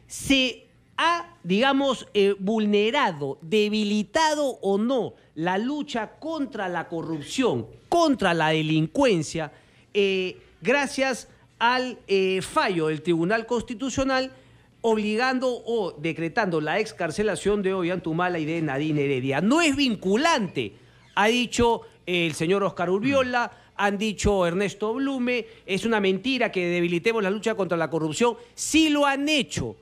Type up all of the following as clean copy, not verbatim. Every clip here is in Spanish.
se ha, digamos, vulnerado, debilitado o no la lucha contra la corrupción, contra la delincuencia, gracias al fallo del Tribunal Constitucional obligando o decretando la excarcelación de Ollanta y de Nadine Heredia. No es vinculante, ha dicho el señor Oscar Urriola, han dicho Ernesto Blume, es una mentira que debilitemos la lucha contra la corrupción. Sí lo han hecho,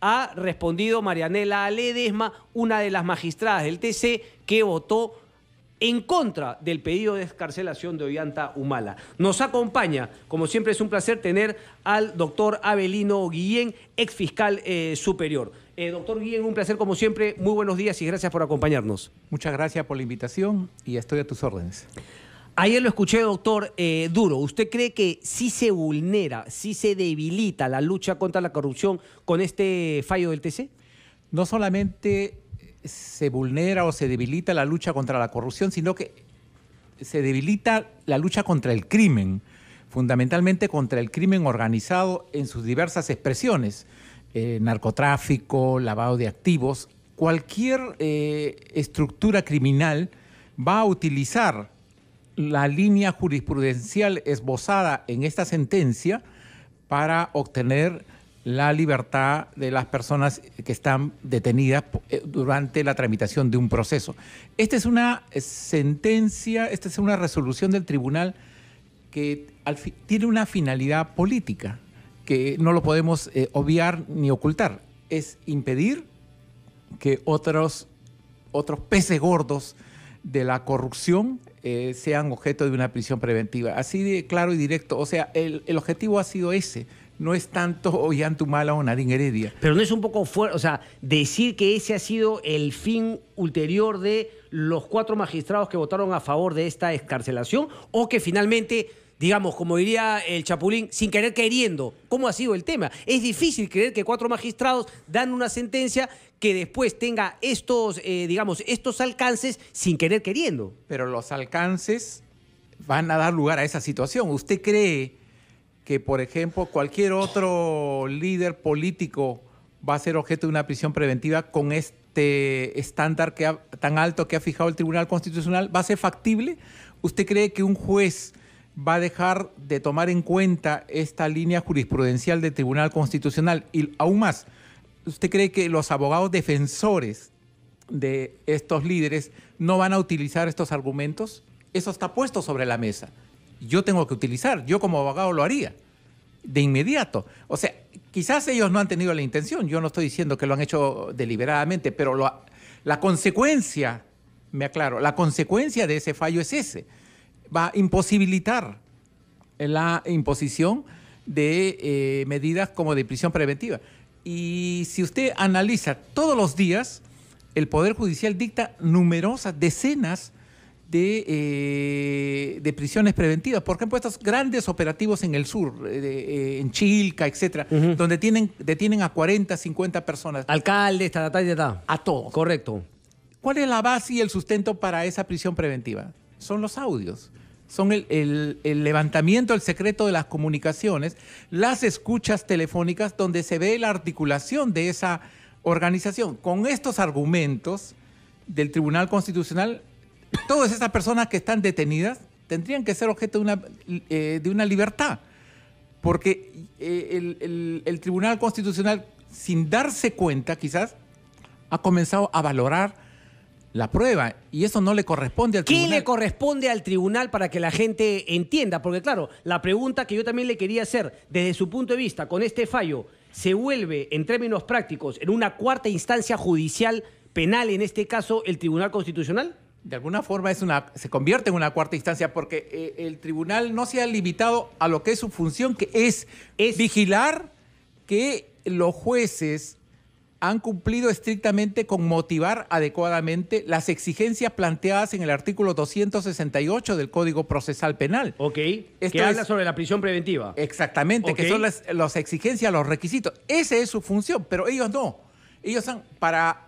ha respondido Marianela Ledesma, una de las magistradas del TC que votó en contra del pedido de excarcelación de Ollanta Humala. Nos acompaña, como siempre es un placer tener al doctor Avelino Guillén, exfiscal superior. Doctor Guillén, un placer como siempre, muy buenos días y gracias por acompañarnos. Muchas gracias por la invitación y estoy a tus órdenes. Ayer lo escuché, doctor, duro. ¿Usted cree que sí se vulnera, sí se debilita la lucha contra la corrupción con este fallo del TC? No solamente se vulnera o se debilita la lucha contra la corrupción, sino que se debilita la lucha contra el crimen, fundamentalmente contra el crimen organizado en sus diversas expresiones, narcotráfico, lavado de activos. Cualquier estructura criminal va a utilizar la línea jurisprudencial esbozada en esta sentencia para obtener la libertad de las personas que están detenidas durante la tramitación de un proceso. Esta es una sentencia, esta es una resolución del tribunal que tiene una finalidad política que no lo podemos obviar ni ocultar. Es impedir que otros peces gordos de la corrupción sean objeto de una prisión preventiva. Así de claro y directo. O sea, el objetivo ha sido ese. No es tanto Ollanta Humala o Nadine Heredia. Pero no es un poco fuerte, o sea, decir que ese ha sido el fin ulterior de los 4 magistrados que votaron a favor de esta excarcelación, o que finalmente, digamos, como diría el Chapulín, sin querer queriendo. ¿Cómo ha sido el tema? Es difícil creer que 4 magistrados dan una sentencia que después tenga estos, digamos, estos alcances sin querer queriendo. Pero los alcances van a dar lugar a esa situación. ¿Usted cree que, por ejemplo, cualquier otro líder político va a ser objeto de una prisión preventiva con este estándar tan alto que ha fijado el Tribunal Constitucional? ¿Va a ser factible? ¿Usted cree que un juez va a dejar de tomar en cuenta esta línea jurisprudencial del Tribunal Constitucional? Y aún más, ¿usted cree que los abogados defensores de estos líderes no van a utilizar estos argumentos? Eso está puesto sobre la mesa. Yo tengo que utilizar, yo como abogado lo haría de inmediato. O sea, quizás ellos no han tenido la intención, yo no estoy diciendo que lo han hecho deliberadamente, pero la consecuencia, me aclaro, la consecuencia de ese fallo es ese. Va a imposibilitar la imposición de medidas como de prisión preventiva. Y si usted analiza todos los días, el Poder Judicial dicta numerosas decenas de prisiones preventivas. Por ejemplo, estos grandes operativos en el sur, en Chilca, etcétera, donde detienen a 40, 50 personas. Alcaldes, a todos. Correcto. ¿Cuál es la base y el sustento para esa prisión preventiva? Son los audios. Son el levantamiento del secreto de las comunicaciones, las escuchas telefónicas donde se ve la articulación de esa organización. Con estos argumentos del Tribunal Constitucional, todas esas personas que están detenidas tendrían que ser objeto de una libertad, porque el Tribunal Constitucional, sin darse cuenta quizás, ha comenzado a valorar la prueba y eso no le corresponde al tribunal. ¿Qué le corresponde al tribunal para que la gente entienda? Porque claro, la pregunta que yo también le quería hacer, desde su punto de vista, con este fallo, ¿se vuelve en términos prácticos en una 4ª instancia judicial penal, en este caso el Tribunal Constitucional? De alguna forma se convierte en una 4ª instancia porque el tribunal no se ha limitado a lo que es su función, que es vigilar que los jueces han cumplido estrictamente con motivar adecuadamente las exigencias planteadas en el artículo 268 del Código Procesal Penal. Ok, que habla sobre la prisión preventiva. Exactamente, que son las exigencias, los requisitos. Esa es su función, pero ellos no. Ellos para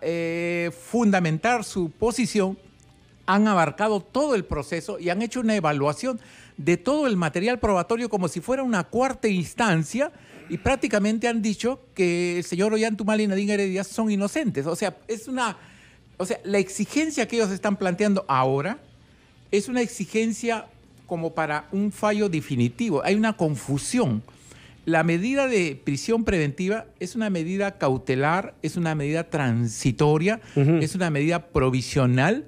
fundamentar su posición han abarcado todo el proceso y han hecho una evaluación de todo el material probatorio como si fuera una 4ª instancia y prácticamente han dicho que el señor Ollantumala y Nadine Heredia son inocentes. O sea, la exigencia que ellos están planteando ahora es una exigencia como para un fallo definitivo. Hay una confusión. La medida de prisión preventiva es una medida cautelar, es una medida transitoria, es una medida provisional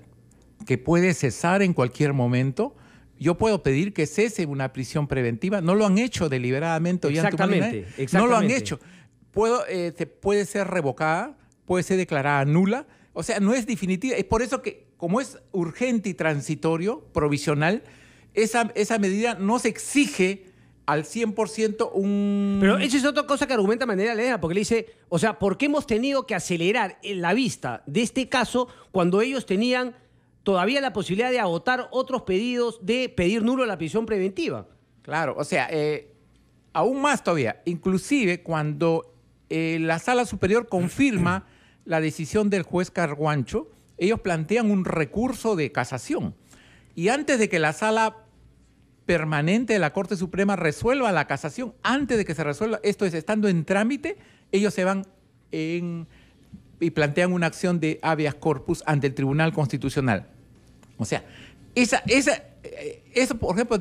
que puede cesar en cualquier momento. Yo puedo pedir que cese una prisión preventiva. No lo han hecho deliberadamente. Exactamente. No lo han hecho. Puede ser revocada, puede ser declarada nula. O sea, no es definitiva. Es por eso que, como es urgente y transitorio, provisional, esa medida no se exige al 100% un... Pero eso es otra cosa que argumenta Manuel Ledesma, porque le dice, o sea, ¿por qué hemos tenido que acelerar en la vista de este caso cuando ellos tenían todavía la posibilidad de agotar otros pedidos de pedir nulo la prisión preventiva? Claro, o sea, aún más todavía, inclusive cuando la Sala Superior confirma la decisión del juez Carguancho, ellos plantean un recurso de casación. Y antes de que la Sala Permanente de la Corte Suprema resuelva la casación, antes de que se resuelva, esto es, estando en trámite, ellos se van y plantean una acción de habeas corpus ante el Tribunal Constitucional. O sea, eso, por ejemplo,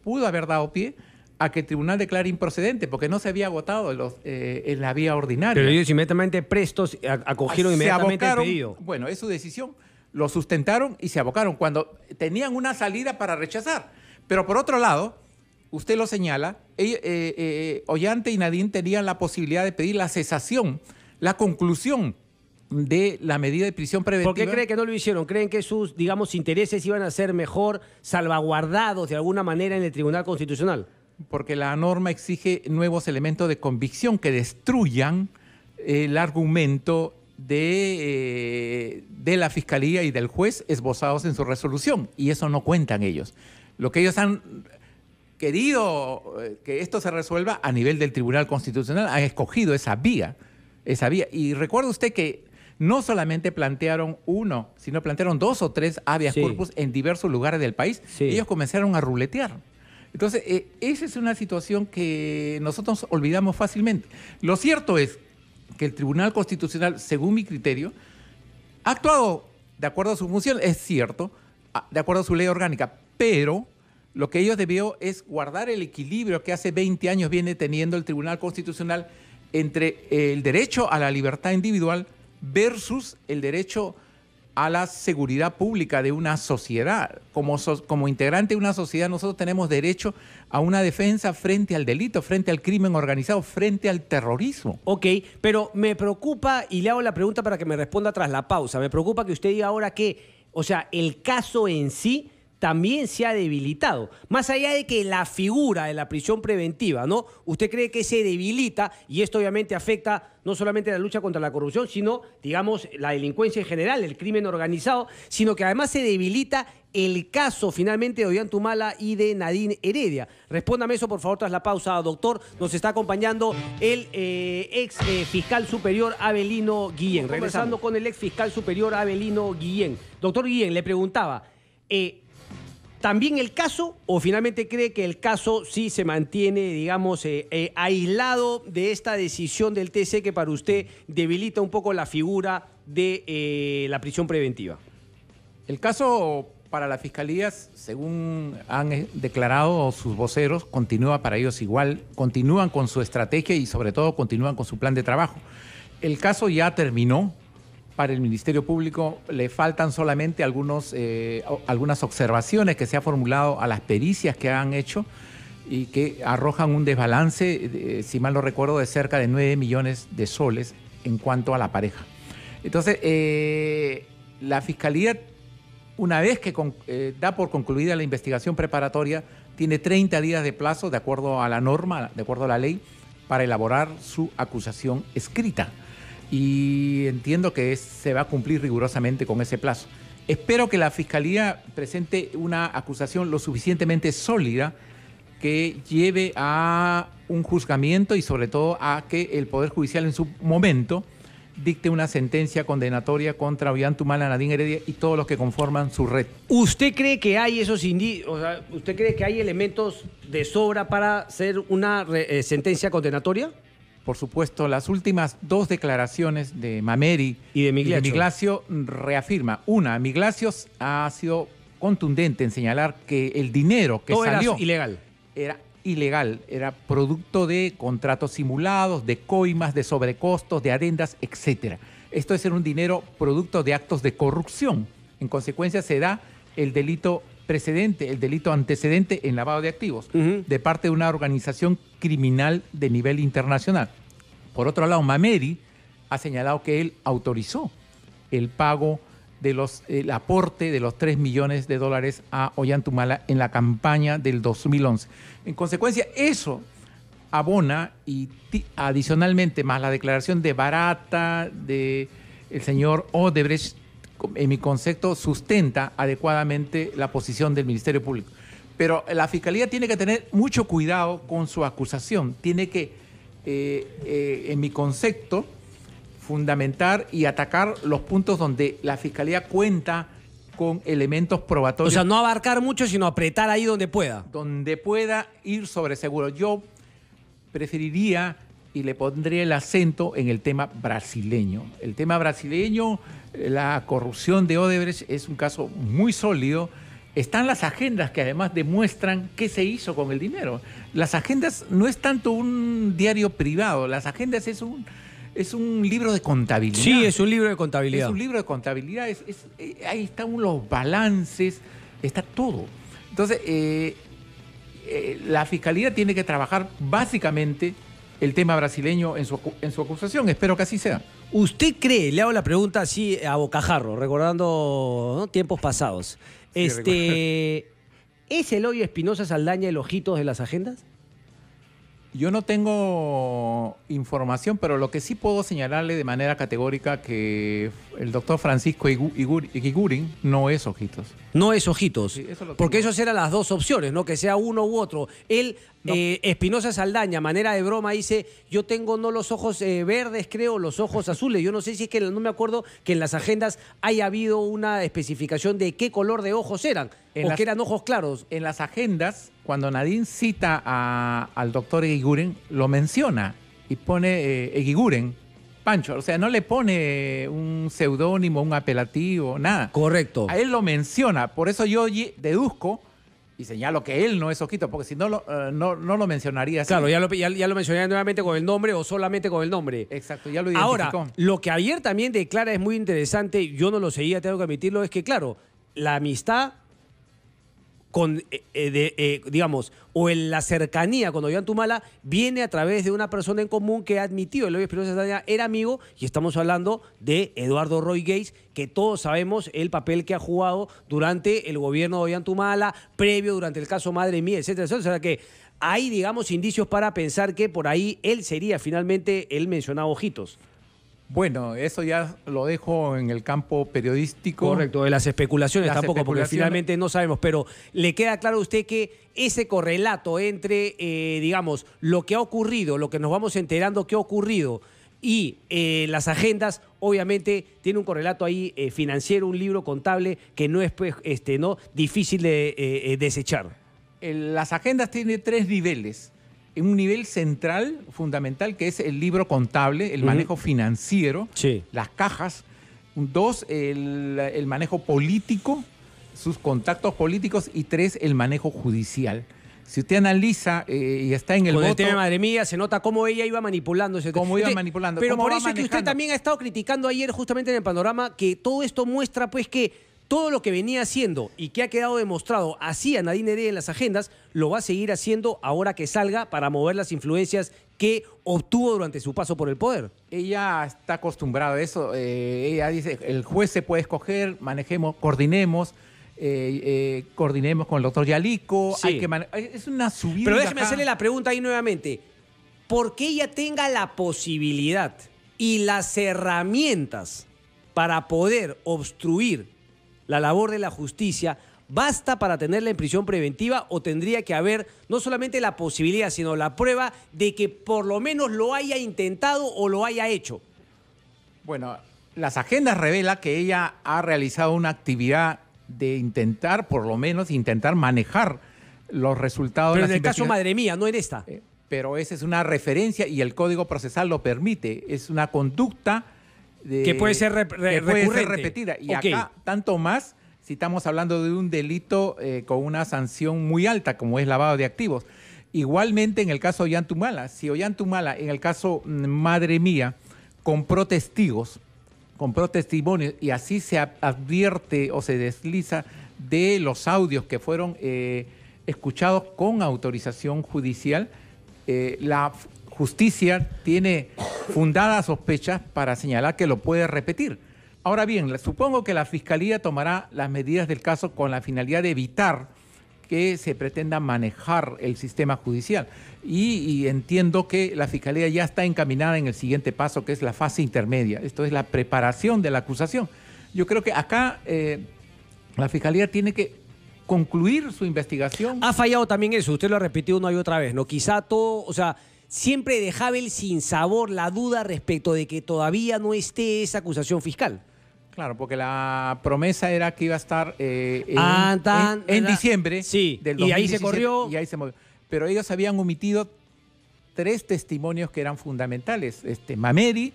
pudo haber dado pie a que el tribunal declare improcedente, porque no se había agotado en la vía ordinaria. Pero ellos inmediatamente prestos acogieron inmediatamente el pedido. Bueno, es su decisión. Lo sustentaron y se abocaron cuando tenían una salida para rechazar. Pero por otro lado, usted lo señala, Ollanta y Nadine tenían la posibilidad de pedir la cesación, la conclusión de la medida de prisión preventiva. ¿Por qué cree que no lo hicieron? ¿Creen que sus, digamos, intereses iban a ser mejor salvaguardados de alguna manera en el Tribunal Constitucional? Porque la norma exige nuevos elementos de convicción que destruyan el argumento de la Fiscalía y del juez esbozados en su resolución, y eso no cuentan ellos. Lo que ellos han querido que esto se resuelva a nivel del Tribunal Constitucional, han escogido esa vía. Y recuerde usted que no solamente plantearon uno, sino plantearon 2 o 3 habeas corpus en diversos lugares del país. Ellos comenzaron a ruletear. Entonces, esa es una situación que nosotros olvidamos fácilmente. Lo cierto es que el Tribunal Constitucional, según mi criterio, ha actuado de acuerdo a su función, es cierto, de acuerdo a su ley orgánica, pero lo que ellos debió es guardar el equilibrio que hace 20 años viene teniendo el Tribunal Constitucional entre el derecho a la libertad individual versus el derecho a la seguridad pública de una sociedad. Como integrante de una sociedad, nosotros tenemos derecho a una defensa frente al delito, frente al crimen organizado, frente al terrorismo. Ok, pero me preocupa, y le hago la pregunta para que me responda tras la pausa, me preocupa que usted diga ahora que, o sea, el caso en sí también se ha debilitado. Más allá de que la figura de la prisión preventiva, ¿no? ¿Usted cree que se debilita? Y esto obviamente afecta no solamente la lucha contra la corrupción, sino, digamos, la delincuencia en general, el crimen organizado, sino que además se debilita el caso finalmente de Ollantumala y de Nadine Heredia. Respóndame eso, por favor, tras la pausa, doctor. Nos está acompañando el ex fiscal superior Avelino Guillén. Regresando con el ex fiscal superior Avelino Guillén. Doctor Guillén, le preguntaba, ¿también el caso o finalmente cree que el caso sí se mantiene, digamos, aislado de esta decisión del TC que para usted debilita un poco la figura de la prisión preventiva? El caso para la Fiscalía, según han declarado sus voceros, continúa para ellos igual, continúan con su estrategia y sobre todo continúan con su plan de trabajo. El caso ya terminó. Para el Ministerio Público le faltan solamente algunas observaciones que se ha formulado a las pericias que han hecho y que arrojan un desbalance, si mal no recuerdo, de cerca de 9 millones de soles en cuanto a la pareja. Entonces, la Fiscalía, una vez que da por concluida la investigación preparatoria, tiene 30 días de plazo, de acuerdo a la norma, de acuerdo a la ley, para elaborar su acusación escrita. Y entiendo que se va a cumplir rigurosamente con ese plazo. Espero que la Fiscalía presente una acusación lo suficientemente sólida que lleve a un juzgamiento y sobre todo a que el Poder Judicial en su momento dicte una sentencia condenatoria contra Ollantumala, Nadine Heredia y todos los que conforman su red. ¿Usted cree que hay esos o sea, usted cree que hay elementos de sobra para hacer una sentencia condenatoria? Por supuesto, las últimas dos declaraciones de Mameri y de Miglacio reafirma. Una, Miglacio ha sido contundente en señalar que el dinero que salió era ilegal. Era ilegal, era producto de contratos simulados, de coimas, de sobrecostos, de adendas, etcétera. Esto es un dinero producto de actos de corrupción. En consecuencia, se da el delito precedente, el delito antecedente en lavado de activos, de parte de una organización criminal de nivel internacional. Por otro lado, Mameri ha señalado que él autorizó el pago de el aporte de los $3 millones a Ollantumala en la campaña del 2011. En consecuencia, eso abona y adicionalmente más la declaración de Barata, de el señor Odebrecht, en mi concepto, sustenta adecuadamente la posición del Ministerio Público. Pero la Fiscalía tiene que tener mucho cuidado con su acusación. Tiene que, en mi concepto, fundamentar y atacar los puntos donde la Fiscalía cuenta con elementos probatorios. O sea, no abarcar mucho, sino apretar ahí donde pueda. Donde pueda ir sobre seguro. Yo preferiría y le pondría el acento en el tema brasileño. El tema brasileño, la corrupción de Odebrecht es un caso muy sólido. Están las agendas que además demuestran qué se hizo con el dinero. Las agendas no es tanto un diario privado, las agendas es un libro de contabilidad. Sí, es un libro de contabilidad. Es un libro de contabilidad, ahí están los balances, está todo. Entonces, la Fiscalía tiene que trabajar básicamente el tema brasileño en su acusación. Espero que así sea. ¿Usted cree, le hago la pregunta así a bocajarro, recordando, ¿no?, tiempos pasados, Sí, ¿es Eloy Espinosa Saldaña el ojitos de las agendas? Yo no tengo información, pero lo que sí puedo señalarle de manera categórica que el doctor Francisco Eguiguren no es ojitos. No es ojitos, Sí, eso lo porque tengo. esas eran las dos opciones, ¿no? Que sea uno u otro. Él, No. Espinosa Saldaña, manera de broma, dice, yo tengo no los ojos verdes, creo, los ojos azules. Yo no sé si es que, no me acuerdo que en las agendas haya habido una especificación de qué color de ojos eran, que eran ojos claros. En las agendas, cuando Nadine cita al doctor Eguiguren, lo menciona y pone Eguiguren, Pancho. O sea, no le pone un seudónimo, un apelativo, nada. Correcto. A él lo menciona. Por eso yo deduzco y señalo que él no es ojito, porque si no no lo mencionaría así. Claro, ya lo mencioné nuevamente con el nombre o solamente con el nombre. Exacto, ya lo identificó. Ahora, lo que ayer también declara es muy interesante, yo no lo seguía, tengo que admitirlo, es que, claro, la amistad digamos, la cercanía con Ollantumala viene a través de una persona en común que ha admitido, Eloy Espinosa Saldaña era amigo, y estamos hablando de Eduardo Roy Gates, que todos sabemos el papel que ha jugado durante el gobierno de Ollantumala, previo, durante el caso Madre Mía, etcétera, etcétera. O sea que hay, digamos, indicios para pensar que por ahí él sería finalmente el mencionado Ojitos. Bueno, eso ya lo dejo en el campo periodístico. Correcto, de las especulaciones tampoco, porque especulaciones. finalmente no sabemos, pero ¿le queda claro a usted que ese correlato entre, digamos, lo que ha ocurrido, lo que nos vamos enterando que ha ocurrido y las agendas, obviamente tiene un correlato ahí financiero, un libro contable que no es pues, no difícil de desechar? Las agendas tienen 3 niveles. Un nivel central, fundamental, que es el libro contable, el manejo financiero, Sí. las cajas. 2, el manejo político, sus contactos políticos. Y 3, el manejo judicial. Si usted analiza y está en el Con voto... el tema de Madre Mía se nota cómo ella iba manipulando ese tema. Cómo iba manipulando, Pero cómo por va eso es que usted manejando. también ha estado criticando ayer justamente en el panorama que todo esto muestra pues que todo lo que venía haciendo y que ha quedado demostrado hacía Nadine Heredia en las agendas, lo va a seguir haciendo ahora que salga para mover las influencias que obtuvo durante su paso por el poder. Ella está acostumbrada a eso. Ella dice, el juez se puede escoger, manejemos, coordinemos con el doctor Yalico. Sí. Es una subida. Pero déjeme hacerle la pregunta ahí nuevamente. ¿Por qué ella tenga la posibilidad y las herramientas para poder obstruir la labor de la justicia, basta para tenerla en prisión preventiva o tendría que haber no solamente la posibilidad, sino la prueba de que por lo menos lo haya intentado o lo haya hecho? Bueno, las agendas revelan que ella ha realizado una actividad de intentar, por lo menos, intentar manejar los resultados. Pero de en el caso Madre Mía, no en esta. Pero esa es una referencia y el Código Procesal lo permite. Es una conducta que puede ser repetida. Y acá, tanto más, si estamos hablando de un delito con una sanción muy alta, como es lavado de activos. Igualmente en el caso de Ollantumala, si Ollantumala, en el caso Madre Mía, compró testimonios y así se advierte o se desliza de los audios que fueron escuchados con autorización judicial, la justicia tiene fundadas sospechas para señalar que lo puede repetir. Ahora bien, supongo que la Fiscalía tomará las medidas del caso con la finalidad de evitar que se pretenda manejar el sistema judicial. Y entiendo que la Fiscalía ya está encaminada en el siguiente paso, que es la fase intermedia. Esto es la preparación de la acusación. Yo creo que acá la Fiscalía tiene que concluir su investigación. Ha fallado también eso, usted lo ha repetido una y otra vez, ¿no? Quizá todo, o sea, siempre dejaba el sinsabor, la duda respecto de que todavía no esté esa acusación fiscal. Claro, porque la promesa era que iba a estar en diciembre del 2017, y ahí se corrió. Y ahí se movió. Pero ellos habían omitido 3 testimonios que eran fundamentales. Mameri,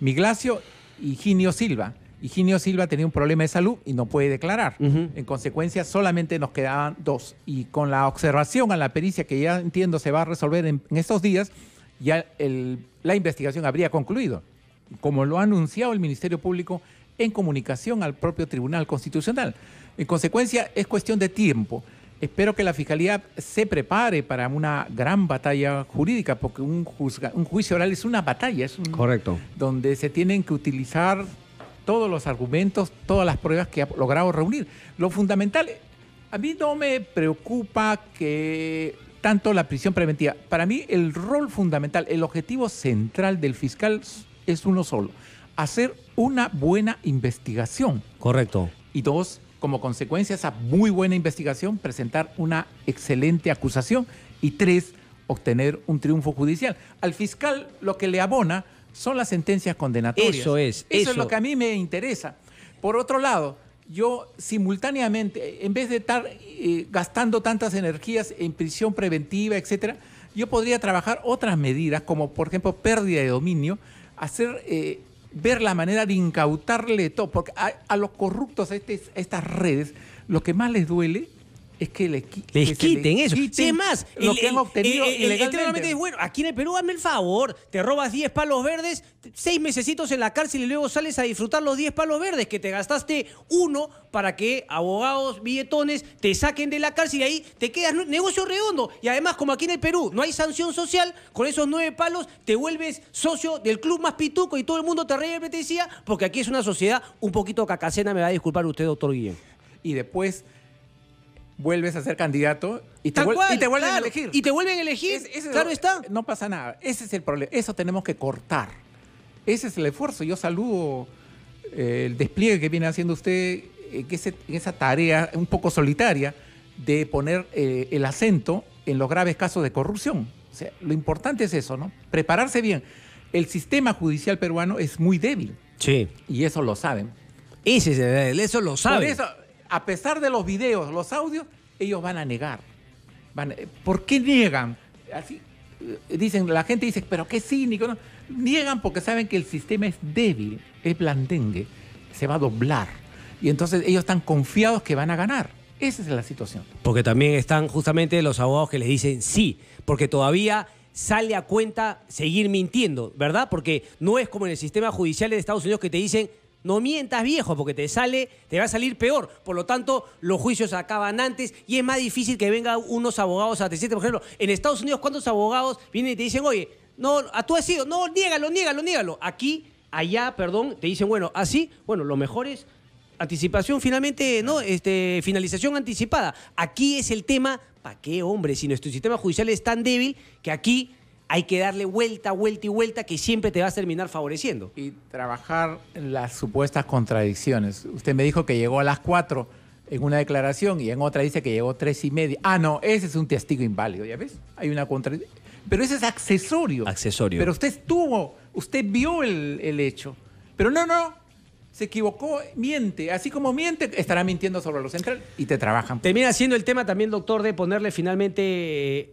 Miglacio y Ginio Silva. Y Ginio Silva tenía un problema de salud y no puede declarar. En consecuencia, solamente nos quedaban 2. Y con la observación a la pericia, que ya entiendo se va a resolver en estos días, ya la investigación habría concluido, como lo ha anunciado el Ministerio Público en comunicación al propio Tribunal Constitucional. En consecuencia, es cuestión de tiempo. Espero que la Fiscalía se prepare para una gran batalla jurídica, porque un juicio oral es una batalla. Correcto. Donde se tienen que utilizar todos los argumentos, todas las pruebas que ha logrado reunir. Lo fundamental, a mí no me preocupa que tanto la prisión preventiva. Para mí el rol fundamental, el objetivo central del fiscal es uno solo: hacer una buena investigación. Correcto. Y 2, como consecuencia de esa muy buena investigación, presentar una excelente acusación. Y 3, obtener un triunfo judicial. Al fiscal lo que le abona son las sentencias condenatorias. Eso es lo que a mí me interesa. Por otro lado, yo simultáneamente, en vez de estar gastando tantas energías en prisión preventiva, etcétera, yo podría trabajar otras medidas, como por ejemplo pérdida de dominio, hacer ver la manera de incautarle todo, porque a los corruptos, estas redes, lo que más les duele es que les quiten eso. Sí, es más, lo que han obtenido ilegalmente. Es bueno, aquí en el Perú, hazme el favor, te robas 10 palos verdes, 6 mesecitos en la cárcel y luego sales a disfrutar los 10 palos verdes que te gastaste uno para que abogados, billetones te saquen de la cárcel y ahí te quedas negocio redondo. Y además, como aquí en el Perú no hay sanción social, con esos 9 palos te vuelves socio del club más pituco y todo el mundo te decía, porque aquí es una sociedad un poquito cacacena, me va a disculpar usted, doctor Guillén. Y después vuelves a ser candidato y te vuelven a elegir. Y te vuelven a elegir, claro está. No pasa nada, ese es el problema, eso tenemos que cortar. Ese es el esfuerzo. Yo saludo el despliegue que viene haciendo usted en esa tarea un poco solitaria de poner el acento en los graves casos de corrupción. O sea, lo importante es eso, ¿no? Prepararse bien. El sistema judicial peruano es muy débil. Sí. Y eso lo saben. Eso lo saben. Por eso, a pesar de los videos, los audios, ellos van a negar. ¿Por qué niegan? Así dicen, la gente dice, pero qué cínico, ¿no? Niegan porque saben que el sistema es débil, es blandengue, se va a doblar. Y entonces ellos están confiados que van a ganar. Esa es la situación. Porque también están justamente los abogados que les dicen sí, porque todavía sale a cuenta seguir mintiendo, ¿verdad? Porque no es como en el sistema judicial de Estados Unidos que te dicen: no mientas, viejo, porque te va a salir peor. Por lo tanto, los juicios acaban antes y es más difícil que vengan unos abogados a decirte, por ejemplo, en Estados Unidos, ¿cuántos abogados vienen y te dicen, oye, no, tú has sido, no, niégalo? Aquí, allá, perdón, te dicen, bueno, así, bueno, lo mejor es anticipación finalmente, ¿no? Finalización anticipada. Aquí es el tema, ¿para qué, hombre? Si nuestro sistema judicial es tan débil que aquí hay que darle vuelta, que siempre te va a terminar favoreciendo. Y trabajar en las supuestas contradicciones. Usted me dijo que llegó a las 4 en una declaración y en otra dice que llegó 3:30. Ah, no, ese es un testigo inválido, ¿ya ves? Hay una contradicción. Pero ese es accesorio. Accesorio. Pero usted vio el hecho. Pero no, se equivocó, miente. Así como miente, estará mintiendo sobre lo central y te trabajan. Termina siendo el tema también, doctor, de ponerle finalmente...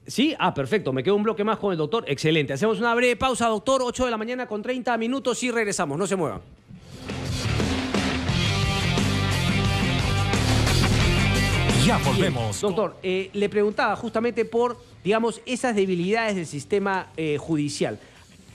¿Sí? Perfecto. Me quedo un bloque más con el doctor. Excelente. Hacemos una breve pausa, doctor. 8 de la mañana con 30 minutos y regresamos. No se muevan. Ya volvemos. Bien. Doctor, le preguntaba justamente por, digamos, esas debilidades del sistema judicial.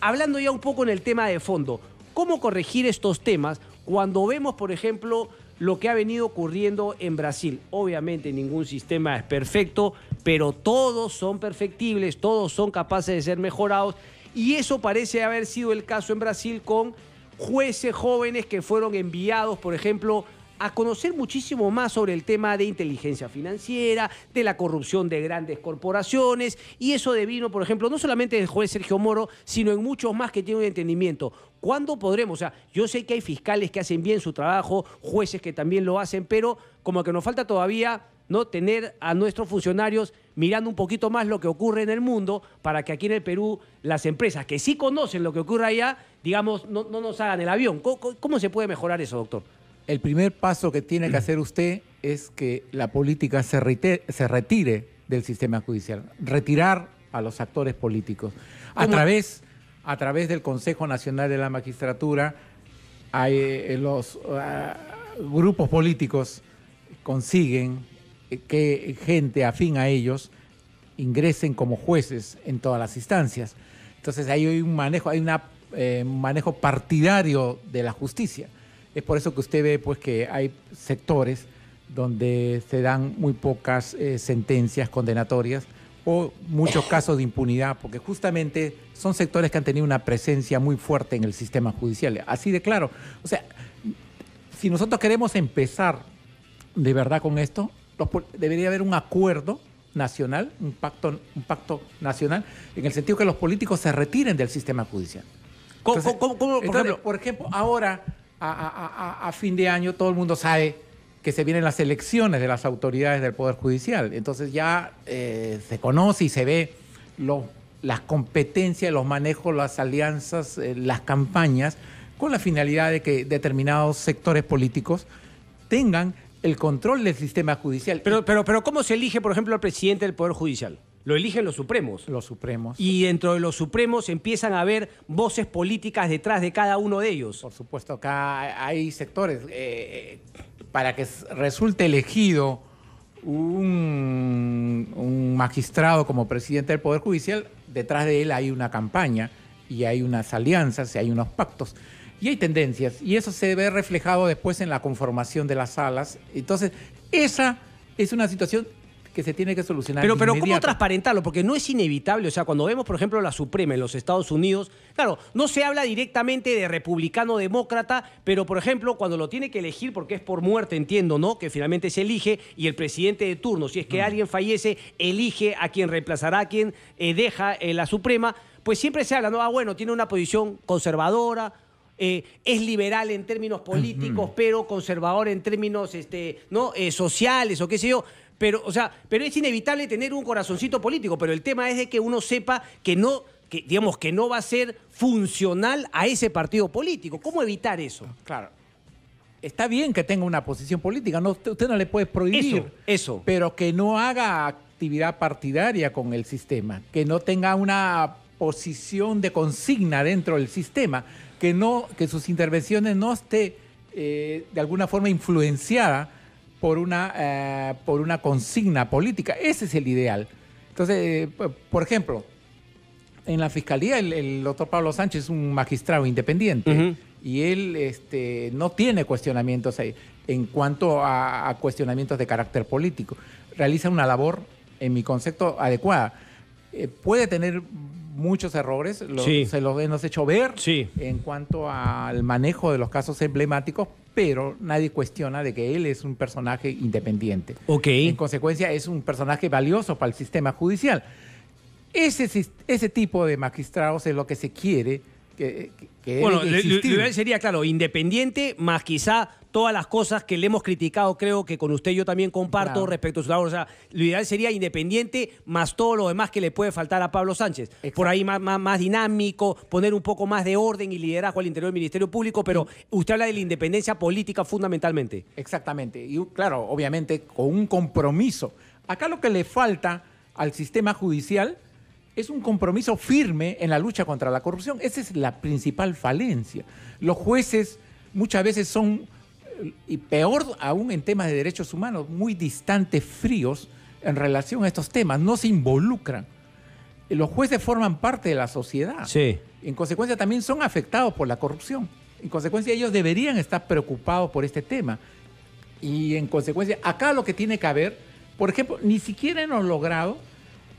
Hablando ya un poco en el tema de fondo, ¿cómo corregir estos temas cuando vemos, por ejemplo, lo que ha venido ocurriendo en Brasil? Obviamente ningún sistema es perfecto, pero todos son perfectibles, todos son capaces de ser mejorados, y eso parece haber sido el caso en Brasil con jueces jóvenes que fueron enviados, por ejemplo, a conocer muchísimo más sobre el tema de inteligencia financiera, de la corrupción de grandes corporaciones, y eso devino, por ejemplo, no solamente del juez Sergio Moro, sino en muchos más que tienen un entendimiento. ¿Cuándo podremos? O sea, yo sé que hay fiscales que hacen bien su trabajo, jueces que también lo hacen, pero como que nos falta todavía, ¿no?, tener a nuestros funcionarios mirando un poquito más lo que ocurre en el mundo para que aquí en el Perú las empresas que sí conocen lo que ocurre allá, digamos, no nos hagan el avión. ¿Cómo se puede mejorar eso, doctor? El primer paso que tiene que hacer usted es que la política se retire del sistema judicial, retirar a los actores políticos. A través del Consejo Nacional de la Magistratura, los grupos políticos consiguen que gente afín a ellos ingresen como jueces en todas las instancias. Entonces ahí hay un manejo partidario de la justicia. Es por eso que usted ve pues, que hay sectores donde se dan muy pocas sentencias condenatorias o muchos casos de impunidad, porque justamente son sectores que han tenido una presencia muy fuerte en el sistema judicial. Así de claro. O sea, si nosotros queremos empezar de verdad con esto, debería haber un acuerdo nacional, un pacto nacional, en el sentido que los políticos se retiren del sistema judicial. Por ejemplo, ahora... A fin de año todo el mundo sabe que se vienen las elecciones de las autoridades del Poder Judicial. Entonces ya se conoce y se ve las competencias, los manejos, las alianzas, las campañas, con la finalidad de que determinados sectores políticos tengan el control del sistema judicial. Pero ¿cómo se elige, por ejemplo, al presidente del Poder Judicial? Lo eligen los supremos. Los supremos. Y dentro de los supremos empiezan a haber voces políticas detrás de cada uno de ellos. Por supuesto, acá hay sectores. Para que resulte elegido un magistrado como presidente del Poder Judicial, detrás de él hay una campaña y hay unas alianzas y hay unos pactos. Y hay tendencias. Y eso se ve reflejado después en la conformación de las salas. Entonces, esa es una situación que se tiene que solucionar. Pero ¿cómo transparentarlo? Porque no es inevitable. O sea, cuando vemos, por ejemplo, la Suprema en los Estados Unidos, claro, no se habla directamente de republicano-demócrata, pero, por ejemplo, cuando lo tiene que elegir, porque es por muerte, entiendo, ¿no?, que finalmente se elige, y el presidente de turno, si es que alguien fallece, elige a quien reemplazará, a quien deja la Suprema, pues siempre se habla, ¿no? Bueno, tiene una posición conservadora, es liberal en términos políticos, pero conservador en términos sociales o qué sé yo. Pero es inevitable tener un corazoncito político, pero el tema es de que uno sepa que no va a ser funcional a ese partido político. ¿Cómo evitar eso? Claro. Está bien que tenga una posición política, usted no le puede prohibir, eso. Pero que no haga actividad partidaria con el sistema, que no tenga una posición de consigna dentro del sistema, que sus intervenciones no esté de alguna forma influenciada por una consigna política. Ese es el ideal. Entonces, por ejemplo, en la Fiscalía el doctor Pablo Sánchez es un magistrado independiente y él no tiene cuestionamientos ahí, en cuanto a cuestionamientos de carácter político. Realiza una labor, en mi concepto, adecuada. Puede tener muchos errores, se los hemos hecho ver en cuanto al manejo de los casos emblemáticos, pero nadie cuestiona de que él es un personaje independiente. En consecuencia, es un personaje valioso para el sistema judicial. Ese tipo de magistrados es lo que se quiere que Bueno, debe lo existir. ideal sería, claro, independiente, más quizá todas las cosas que le hemos criticado, creo que con usted yo también comparto Claro. respecto a su labor. O sea, lo ideal sería independiente, más todo lo demás que le puede faltar a Pablo Sánchez. Exacto. Por ahí más dinámico, poner un poco más de orden y liderazgo al interior del Ministerio Público, pero usted habla de la independencia política fundamentalmente. Exactamente. Y claro, obviamente con un compromiso. Acá lo que le falta al sistema judicial es un compromiso firme en la lucha contra la corrupción. Esa es la principal falencia. Los jueces muchas veces son, y peor aún en temas de derechos humanos, muy distantes, fríos en relación a estos temas. No se involucran. Los jueces forman parte de la sociedad. Sí. En consecuencia también son afectados por la corrupción. En consecuencia ellos deberían estar preocupados por este tema. Y en consecuencia, acá lo que tiene que haber, por ejemplo, ni siquiera hemos logrado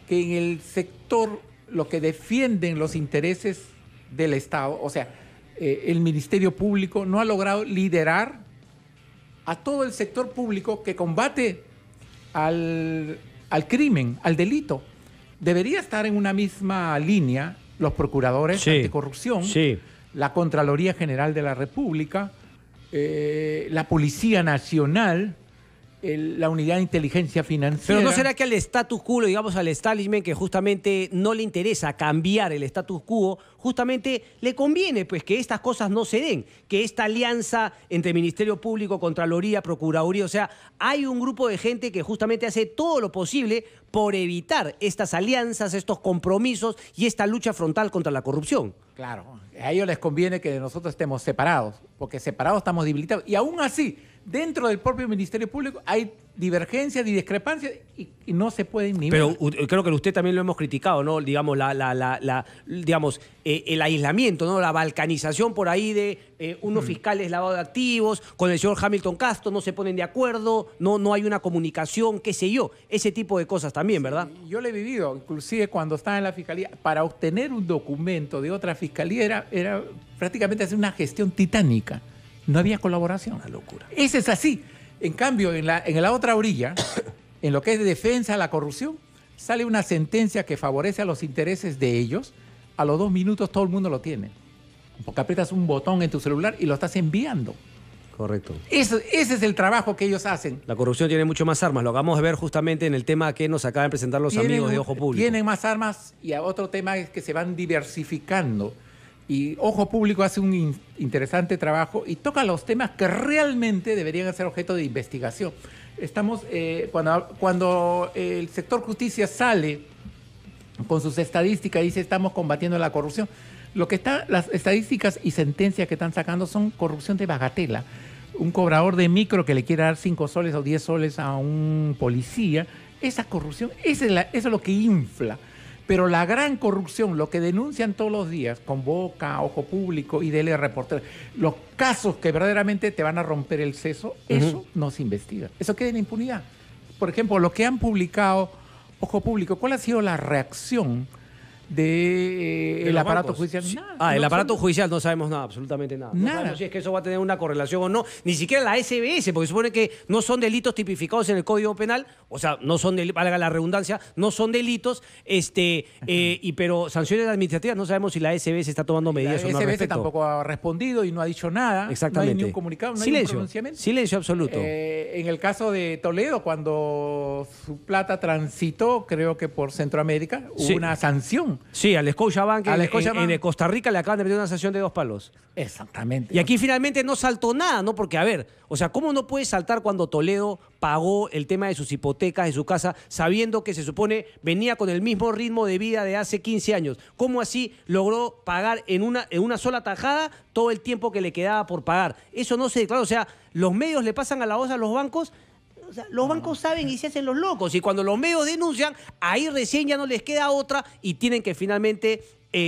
que en el sector, lo que defienden los intereses del Estado, o sea, el Ministerio Público no ha logrado liderar a todo el sector público que combate al crimen, al delito. Debería estar en una misma línea los procuradores anticorrupción, la Contraloría General de la República, la Policía Nacional, la Unidad de Inteligencia Financiera. Pero ¿no será que al status quo, digamos al establishment, que justamente no le interesa cambiar el status quo, justamente le conviene pues que estas cosas no se den, que esta alianza entre Ministerio Público, Contraloría, Procuraduría, o sea, hay un grupo de gente que justamente hace todo lo posible por evitar estas alianzas, estos compromisos y esta lucha frontal contra la corrupción? Claro, a ellos les conviene que nosotros estemos separados, porque separados estamos debilitados. Y aún así, dentro del propio Ministerio Público hay divergencias y discrepancias y no se pueden ni ver. Pero creo que usted también lo hemos criticado, ¿no? Digamos, digamos, el aislamiento, ¿no? La balcanización por ahí de unos fiscales lavados de activos, con el señor Hamilton Castro no se ponen de acuerdo, no hay una comunicación, qué sé yo, ese tipo de cosas también, ¿verdad? Yo lo he vivido, inclusive cuando estaba en la fiscalía, para obtener un documento de otra fiscalía era prácticamente hacer una gestión titánica. No había colaboración. Una locura. Ese es así. En cambio, en la otra orilla, en lo que es de defensa de la corrupción, sale una sentencia que favorece a los intereses de ellos. A los 2 minutos todo el mundo lo tiene. Porque aprietas un botón en tu celular y lo estás enviando. Correcto. Ese es el trabajo que ellos hacen. La corrupción tiene mucho más armas. Lo acabamos de ver justamente en el tema que nos acaban de presentar los amigos de Ojo Público. Tienen más armas y otro tema es que se van diversificando. Y Ojo Público hace un interesante trabajo y toca los temas que realmente deberían ser objeto de investigación. Estamos, cuando el sector justicia sale con sus estadísticas y dice estamos combatiendo la corrupción, las estadísticas y sentencias que están sacando son corrupción de bagatela. Un cobrador de micro que le quiere dar 5 soles o 10 soles a un policía, esa corrupción, eso es lo que infla. Pero la gran corrupción, lo que denuncian todos los días, Convoca, Ojo Público y DL Reportero, los casos que verdaderamente te van a romper el seso, eso no se investiga. Eso queda en impunidad. Por ejemplo, lo que han publicado Ojo Público, ¿cuál ha sido la reacción del aparato judicial? Nada. El aparato judicial no sabemos nada, absolutamente nada. No Nada. sabemos si es que eso va a tener una correlación o no. Ni siquiera la SBS, porque supone que no son delitos tipificados en el Código Penal, o sea, no son delitos, valga la redundancia, no son delitos, pero sanciones administrativas no sabemos si la SBS está tomando medidas o no al SBS respecto. tampoco ha respondido y no ha dicho nada. Exactamente. No hay ni un comunicado, no hay un Silencio, pronunciamiento. silencio absoluto. En el caso de Toledo, cuando su plata transitó, creo que por Centroamérica, Sí. hubo una sanción. Sí, al Scotiabank Al Scotiabank. en Costa Rica le acaban de meter una sanción de 2 palos. Exactamente. Y aquí finalmente no saltó nada, ¿no? Porque, a ver, o sea, ¿cómo no puede saltar cuando Toledo pagó el tema de sus hipotecas, de su casa, sabiendo que se supone venía con el mismo ritmo de vida de hace 15 años? ¿Cómo así logró pagar en una sola tajada todo el tiempo que le quedaba por pagar? Eso no se declara, o sea, los medios le pasan a la voz a los bancos. O sea, los bancos saben y se hacen los locos. Y cuando los medios denuncian, ahí recién ya no les queda otra y tienen que finalmente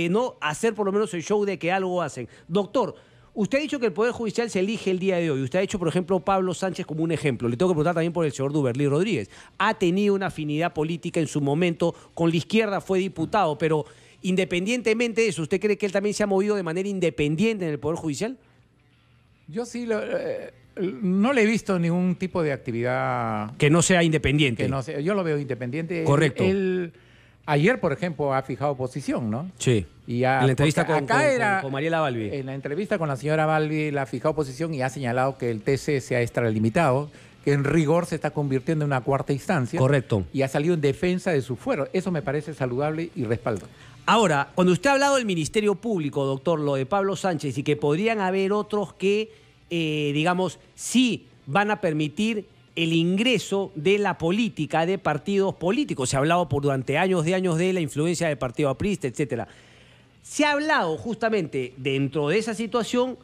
no hacer por lo menos el show de que algo hacen. Doctor, usted ha dicho que el Poder Judicial se elige el día de hoy. Usted ha hecho, por ejemplo, Pablo Sánchez como un ejemplo. Le tengo que preguntar también por el señor Duberlí Rodríguez. Ha tenido una afinidad política en su momento. Con la izquierda fue diputado, pero independientemente de eso, ¿usted cree que él también se ha movido de manera independiente en el Poder Judicial? Yo sí no le he visto ningún tipo de actividad Que no sea independiente. que no sé. Yo lo veo independiente. Correcto. Él Ayer, por ejemplo, ha fijado posición, ¿no? Sí. Y ya, en la entrevista con Mariela Balbi. En la entrevista con la señora Balbi, la ha fijado posición y ha señalado que el TC se ha extralimitado, que en rigor se está convirtiendo en una cuarta instancia. Correcto. Y ha salido en defensa de su fuero. Eso me parece saludable y respaldo. Ahora, cuando usted ha hablado del Ministerio Público, doctor, lo de Pablo Sánchez, y que podrían haber otros que, digamos, sí van a permitir el ingreso de la política de partidos políticos. Se ha hablado durante años de la influencia del partido aprista, etcétera. Se ha hablado justamente dentro de esa situación,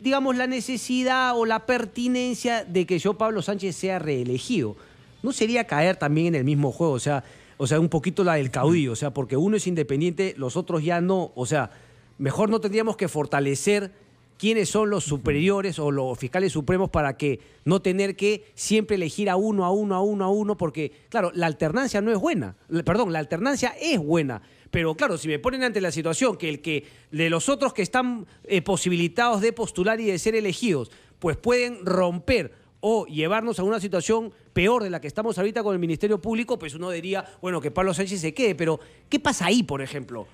digamos, la necesidad o la pertinencia de que Pablo Sánchez sea reelegido. ¿No sería caer también en el mismo juego? O sea, un poquito la del caudillo, o sea, porque uno es independiente, los otros ya no. O sea, mejor no tendríamos que fortalecer quiénes son los superiores o los fiscales supremos para que no tener que siempre elegir a uno, porque, claro, la alternancia no es buena. Perdón, la alternancia es buena. Pero, claro, si me ponen ante la situación que de los otros que están posibilitados de postular y de ser elegidos, pues pueden romper o llevarnos a una situación peor de la que estamos ahorita con el Ministerio Público, pues uno diría, bueno, que Pablo Sánchez se quede. Pero, ¿qué pasa ahí, por ejemplo?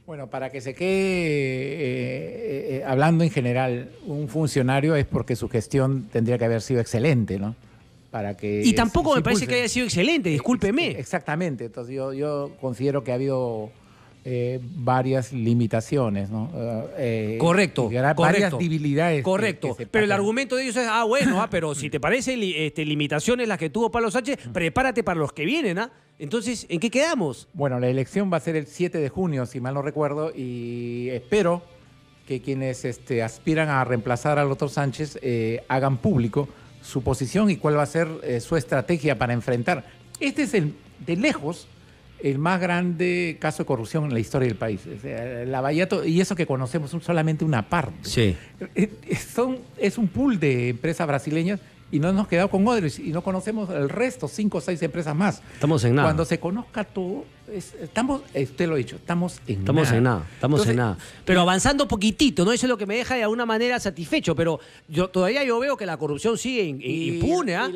Bueno, para que se quede, hablando en general, un funcionario es porque su gestión tendría que haber sido excelente, ¿no? Para que y tampoco me parece que haya sido excelente, discúlpeme. Exactamente, entonces yo considero que ha habido varias limitaciones, ¿no? Correcto. Varias debilidades. Correcto. Pero el argumento de ellos es, pero si te parecen limitaciones las que tuvo Pablo Sánchez, prepárate para los que vienen, ¿ah? Entonces, ¿en qué quedamos? Bueno, la elección va a ser el 7 de junio, si mal no recuerdo, y espero que quienes aspiran a reemplazar al doctor Sánchez hagan público su posición y cuál va a ser su estrategia para enfrentar. Este es de lejos el más grande caso de corrupción en la historia del país. O sea, Lavallato, y eso que conocemos es solamente una parte. Sí. Es un pool de empresas brasileñas y no nos hemos quedado con Odebrecht y no conocemos el resto, 5 o 6 empresas más. Estamos en nada. Cuando se conozca todo, usted lo ha dicho, estamos en nada. Pero avanzando poquitito, ¿no? Eso es lo que me deja de alguna manera satisfecho, pero todavía veo que la corrupción sigue impune, ¿ah?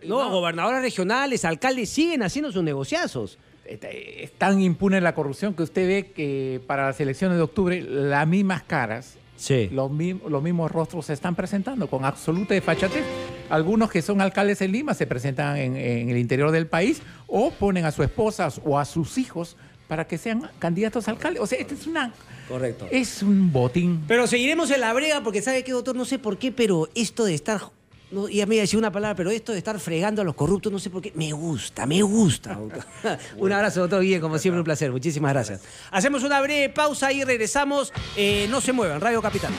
Gobernadores regionales, alcaldes siguen haciendo sus negociazos. Es tan impune la corrupción que usted ve que para las elecciones de octubre las mismas caras, sí, los mismos rostros se están presentando con absoluta desfachatez. Algunos que son alcaldes en Lima se presentan en el interior del país o ponen a su esposa o a sus hijos para que sean candidatos a alcaldes. O sea, Correcto. Es un botín. Pero seguiremos en la brega porque sabe que, doctor, no sé por qué, pero esto de estar... No, ya me iba a decir una palabra, pero esto de estar fregando a los corruptos, no sé por qué, me gusta, doctor. Un abrazo, doctor Guillén, como siempre, un placer. Muchísimas gracias. Hacemos una breve pausa y regresamos. No se muevan, Radio Capital.